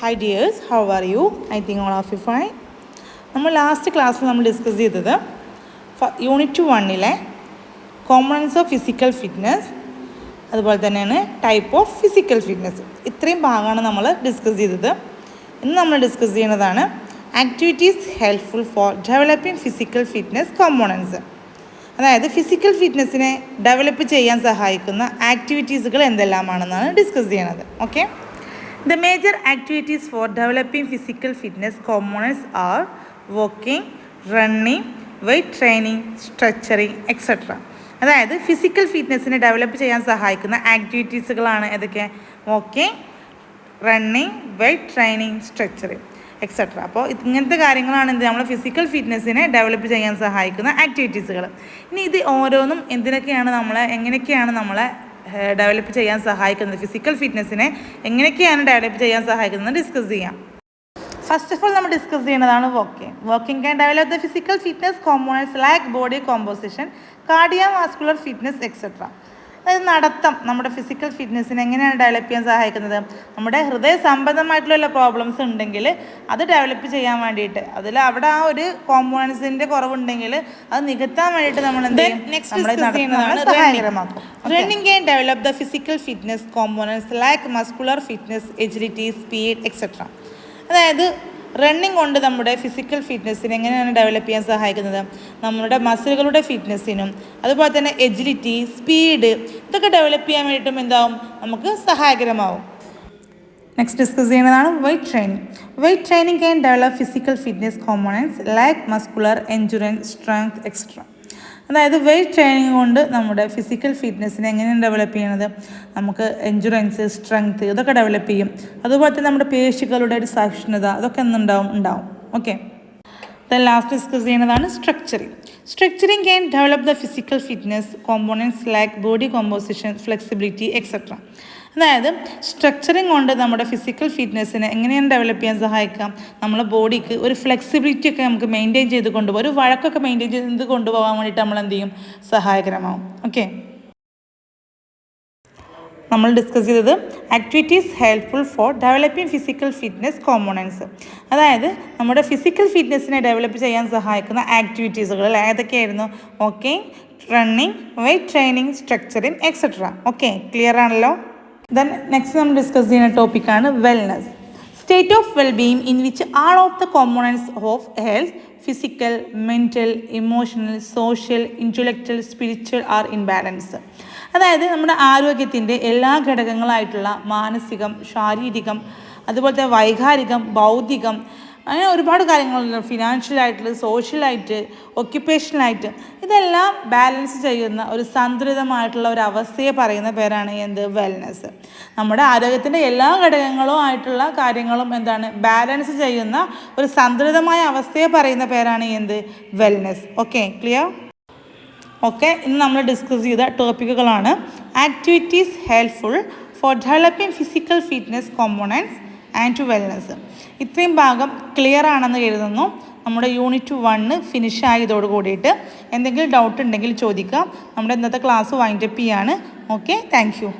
Hi dears, how are you? I think all of you fine. നമ്മൾ last ക്ലാസ്സിൽ നമ്മൾ discuss ചെയ്തത് unit 1-ലെ കോമ്പണൻസ് ഓഫ് ഫിസിക്കൽ ഫിറ്റ്നസ്, അതുപോലെ തന്നെയാണ് ടൈപ്പ് ഓഫ് ഫിസിക്കൽ ഫിറ്റ്നസ്. ഇത്രയും ഭാഗമാണ് നമ്മൾ ഡിസ്കസ് ചെയ്തത്. ഇന്ന് നമ്മൾ ഡിസ്കസ് ചെയ്യുന്നതാണ് activities helpful for developing physical fitness components. അതായത് ഫിസിക്കൽ ഫിറ്റ്നസ്സിനെ ഡെവലപ്പ് ചെയ്യാൻ സഹായിക്കുന്ന ആക്ടിവിറ്റീസുകൾ എന്തെല്ലാമാണെന്നാണ് ഡിസ്കസ് ചെയ്യുന്നത്. Okay, the major activities for developing physical fitness components are walking, running, weight training, stretching, etc. അതായത് ഫിസിക്കൽ ഫിറ്റ്നസ്സിനെ ഡെവലപ്പ് ചെയ്യാൻ സഹായിക്കുന്ന ആക്ടിവിറ്റീസുകളാണ് ഏതൊക്കെ? Walking, running, weight training, stretching, etcetera. അപ്പോൾ ഇങ്ങനത്തെ കാര്യങ്ങളാണ് നമ്മൾ ഫിസിക്കൽ ഫിറ്റ്നസ്സിനെ ഡെവലപ്പ് ചെയ്യാൻ സഹായിക്കുന്ന ആക്ടിവിറ്റീസുകൾ. ഇനി ഇത് ഓരോന്നും എങ്ങനെയൊക്കെയാണ് നമ്മളെ ഡെവലപ്പ് ചെയ്യാൻ സഹായിക്കുന്നത്, ഫിസിക്കൽ ഫിറ്റ്നസ്സിനെ എങ്ങനെയൊക്കെയാണ് ഡെവലപ്പ് ചെയ്യാൻ സഹായിക്കുന്നത് ഡിസ്കസ് ചെയ്യാം. ഫസ്റ്റ് ഓഫ് ഓൾ നമ്മൾ ഡിസ്കസ് ചെയ്യുന്നതാണ് walking. Walking can develop the physical fitness components like body composition, cardiovascular fitness, etcetera. അതായത് നടത്തം നമ്മുടെ ഫിസിക്കൽ ഫിറ്റ്നസ്സിനെ എങ്ങനെയാണ് ഡെവലപ്പ് ചെയ്യാൻ സഹായിക്കുന്നത്? നമ്മുടെ ഹൃദയ സംബന്ധമായിട്ടുള്ള പ്രോബ്ലംസ് ഉണ്ടെങ്കിൽ അത് ഡെവലപ്പ് ചെയ്യാൻ വേണ്ടിയിട്ട്, അവിടെ ആ ഒരു കോമ്പോണൻസിൻ്റെ കുറവുണ്ടെങ്കിൽ അത് നികത്താൻ വേണ്ടിയിട്ട് നമ്മൾ എന്ത് ചെയ്യും? സഹായകരമാക്കും. Running can develop the physical fitness components like muscular fitness, agility, speed, etcetera. അതായത് റണ്ണിങ് കൊണ്ട് നമ്മുടെ ഫിസിക്കൽ ഫിറ്റ്നസ്സിനെ എങ്ങനെയാണ് ഡെവലപ്പ് ചെയ്യാൻ സഹായിക്കുന്നത്? നമ്മുടെ മസിലുകളുടെ ഫിറ്റ്നസ്സിനും അതുപോലെ തന്നെ എജിലിറ്റി, സ്പീഡ്, ഇതൊക്കെ ഡെവലപ്പ് ചെയ്യാൻ വേണ്ടിയിട്ടും എന്താവും? നമുക്ക് സഹായകരമാവും. നെക്സ്റ്റ് ഡിസ്കസ് ചെയ്യുന്നതാണ് weight training. Weight training can develop physical fitness components like muscular, endurance, strength, etcetera. അതായത് വെയ്റ്റ് ട്രെയിനിങ് കൊണ്ട് നമ്മുടെ ഫിസിക്കൽ ഫിറ്റ്നസ്സിനെ എങ്ങനെയാണ് ഡെവലപ്പ് ചെയ്യണത്? നമുക്ക് എൻഡുറൻസ്, സ്ട്രെങ്ത്, ഇതൊക്കെ ഡെവലപ്പ് ചെയ്യും. അതുപോലെ തന്നെ നമ്മുടെ പേശികളുടെ ഒരു സഹിഷ്ണുത, അതൊക്കെ ഉണ്ടാവും. ഓക്കെ, ദെൻ ലാസ്റ്റ് ഡിസ്കസ് ചെയ്യുന്നതാണ് structuring. Structuring can develop the physical fitness components like body composition, flexibility, etcetera. അതായത് സ്ട്രക്ചറിങ് കൊണ്ട് നമ്മുടെ ഫിസിക്കൽ ഫിറ്റ്നസ്സിനെ എങ്ങനെയാണ് ഡെവലപ്പ് ചെയ്യാൻ സഹായിക്കാം? നമ്മളെ ബോഡിക്ക് ഒരു ഫ്ലെക്സിബിലിറ്റി ഒക്കെ നമുക്ക് മെയിൻറ്റെയിൻ ചെയ്ത് കൊണ്ടുപോകും, ഒരു വഴക്കൊക്കെ മെയിൻറ്റെയിൻ ചെയ്ത് കൊണ്ടുപോകാൻ വേണ്ടിയിട്ട് നമ്മൾ എന്ത് ചെയ്യും? സഹായകരമാവും. ഓക്കെ, നമ്മൾ ഡിസ്കസ് ചെയ്തത് activities helpful for developing physical fitness components. അതായത് നമ്മുടെ ഫിസിക്കൽ ഫിറ്റ്നസ്സിനെ ഡെവലപ്പ് ചെയ്യാൻ സഹായിക്കുന്ന ആക്ടിവിറ്റീസുകൾ ഏതൊക്കെയായിരുന്നു? Walking, running, weight training, structuring, etcetera. Okay, clear ആണല്ലോ? ദെൻ നെക്സ്റ്റ് നമ്മൾ ഡിസ്കസ് ചെയ്യുന്ന ടോപ്പിക്കാണ് wellness. State of wellbeing in which all of the components of health, physical, mental, emotional, social, intellectual, spiritual are in balance. അതായത് നമ്മുടെ ആരോഗ്യത്തിൻ്റെ എല്ലാ ഘടകങ്ങളായിട്ടുള്ള മാനസികം, ശാരീരികം, അതുപോലത്തെ വൈകാരികം, ബൗദ്ധികം, അങ്ങനെ ഒരുപാട് കാര്യങ്ങളുണ്ട്. ഫിനാൻഷ്യലായിട്ട്, സോഷ്യലായിട്ട്, ഒക്യുപ്പേഷണലായിട്ട്, ഇതെല്ലാം ബാലൻസ് ചെയ്യുന്ന ഒരു സന്തുലിതമായിട്ടുള്ള ഒരു അവസ്ഥയെ പറയുന്ന പേരാണ് വെൽനസ്. നമ്മുടെ ആരോഗ്യത്തിൻ്റെ എല്ലാ ഘടകങ്ങളും ആയിട്ടുള്ള കാര്യങ്ങളും ബാലൻസ് ചെയ്യുന്ന ഒരു സന്തുലിതമായ അവസ്ഥയെ പറയുന്ന പേരാണ് വെൽനസ്. Okay, clear? ഓക്കെ, ഇന്ന് നമ്മൾ ഡിസ്കസ് ചെയ്ത ടോപ്പിക്കുകളാണ് activities helpful for developing physical fitness components and wellness. ഇത്രയും ഭാഗം ക്ലിയർ ആണെന്ന് കരുതുന്നു. നമ്മുടെ യൂണിറ്റ് 1 ഫിനിഷ് ആയതോട് കൂടിയിട്ട് എന്തെങ്കിലും ഡൗട്ട് ഉണ്ടെങ്കിൽ ചോദിക്കാം. നമ്മുടെ ഇന്നത്തെ ക്ലാസ് വൈൻഡപ്പ് ചെയ്യാണ്. Okay, thank you.